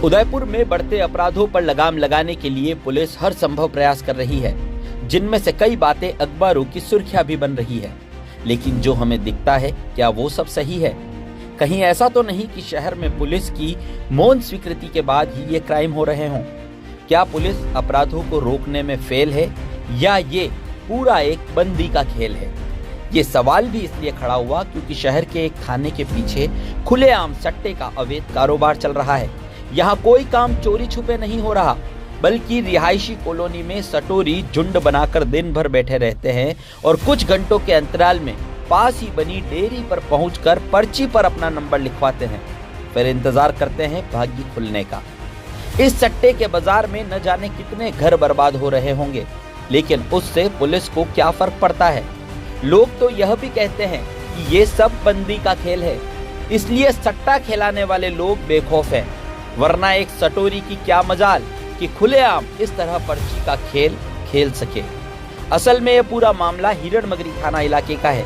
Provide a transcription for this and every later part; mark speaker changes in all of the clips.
Speaker 1: उदयपुर में बढ़ते अपराधों पर लगाम लगाने के लिए पुलिस हर संभव प्रयास कर रही है, जिनमें से कई बातें अखबारों की सुर्खियां भी बन रही है। लेकिन जो हमें दिखता है, क्या वो सब सही है? कहीं ऐसा तो नहीं कि शहर में पुलिस की मौन स्वीकृति के बाद ही ये क्राइम हो रहे हों? क्या पुलिस अपराधों को रोकने में फेल है या ये पूरा एक बंदी का खेल है? ये सवाल भी इसलिए खड़ा हुआ क्योंकि शहर के एक थाने के पीछे खुलेआम सट्टे का अवैध कारोबार चल रहा है। यहाँ कोई काम चोरी छुपे नहीं हो रहा, बल्कि रिहायशी कॉलोनी में सटोरी झुंड बनाकर दिन भर बैठे रहते हैं और कुछ घंटों के अंतराल में पास ही बनी डेयरी पर पहुंचकर पर्ची पर अपना नंबर लिखवाते हैं, फिर इंतजार करते हैं भाग्य खुलने का। इस सट्टे के बाजार में न जाने कितने घर बर्बाद हो रहे होंगे, लेकिन उससे पुलिस को क्या फर्क पड़ता है? लोग तो यह भी कहते हैं कि ये सब बंदी का खेल है, इसलिए सट्टा खिलाने वाले लोग बेखौफ हैं, वरना एक सटोरी की क्या मजाल कि खुलेआम इस तरह पर्ची का खेल खेल सके। असल में यह पूरा मामला हिरणमगरी थाना इलाके का है।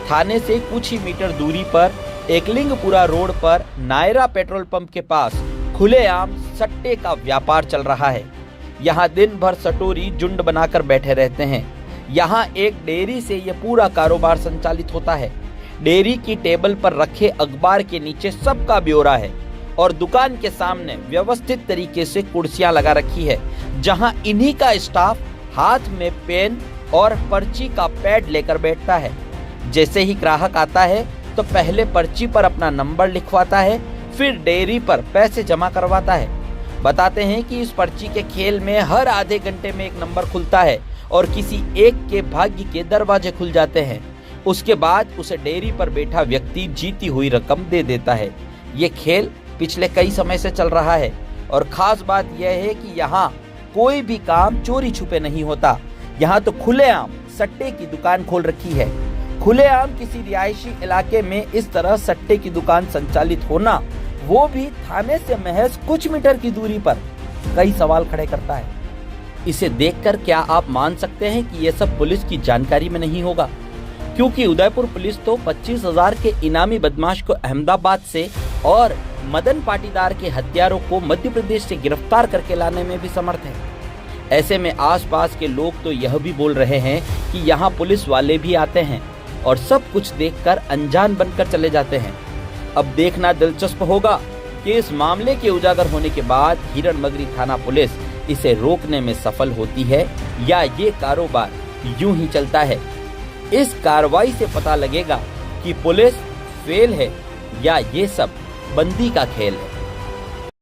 Speaker 1: थाने से कुछ ही मीटर दूरी पर एकलिंगपुरा रोड पर नायरा पेट्रोल पंप के पास खुलेआम सट्टे का व्यापार चल रहा है। यहाँ दिन भर सटोरी झुंड बनाकर बैठे रहते हैं। यहाँ एक डेयरी से यह पूरा कारोबार संचालित होता है। डेयरी की टेबल पर रखे अखबार के नीचे सबका ब्यौरा है और दुकान के सामने व्यवस्थित तरीके से कुर्सियां लगा रखी है, जहां इन्हीं का स्टाफ हाथ में पेन और पर्ची का पैड लेकर बैठता है। जैसे ही ग्राहक आता है तो पहले पर्ची पर अपना नंबर लिखवाता है, फिर डेयरी पर पैसे जमा करवाता है। बताते हैं कि इस पर्ची के खेल में हर आधे घंटे में एक नंबर खुलता है और किसी एक के भाग्य के दरवाजे खुल जाते हैं। उसके बाद उसे डेयरी पर बैठा व्यक्ति जीती हुई रकम दे देता है। ये खेल पिछले कई समय से चल रहा है और खास बात यह है कि यहाँ कोई भी काम चोरी छुपे नहीं होता। यहाँ तो खुलेआम सट्टे की दुकान खोल रखी है। खुलेआम किसी रिहायशी इलाके में इस तरह सट्टे की दुकान संचालित होना, वो भी थाने से महज कुछ मीटर की दूरी पर, कई सवाल खड़े करता है। इसे देखकर क्या आप मान सकते हैं कि यह सब पुलिस की जानकारी में नहीं होगा? क्योंकि उदयपुर पुलिस तो 25,000 के इनामी बदमाश को अहमदाबाद से और मदन पाटीदार के हत्यारों को मध्य प्रदेश से गिरफ्तार करके लाने में भी समर्थ है। ऐसे में आसपास के लोग तो यह भी बोल रहे हैं कि यहाँ पुलिस वाले भी आते हैं और सब कुछ देखकर अनजान बनकर चले जाते हैं। अब देखना दिलचस्प होगा कि इस मामले के उजागर होने के बाद हिरणमगरी थाना पुलिस इसे रोकने में सफल होती है या ये कारोबार यूं ही चलता है। इस कार्रवाई से पता लगेगा कि पुलिस फेल है या ये सब बंदी का खेल है।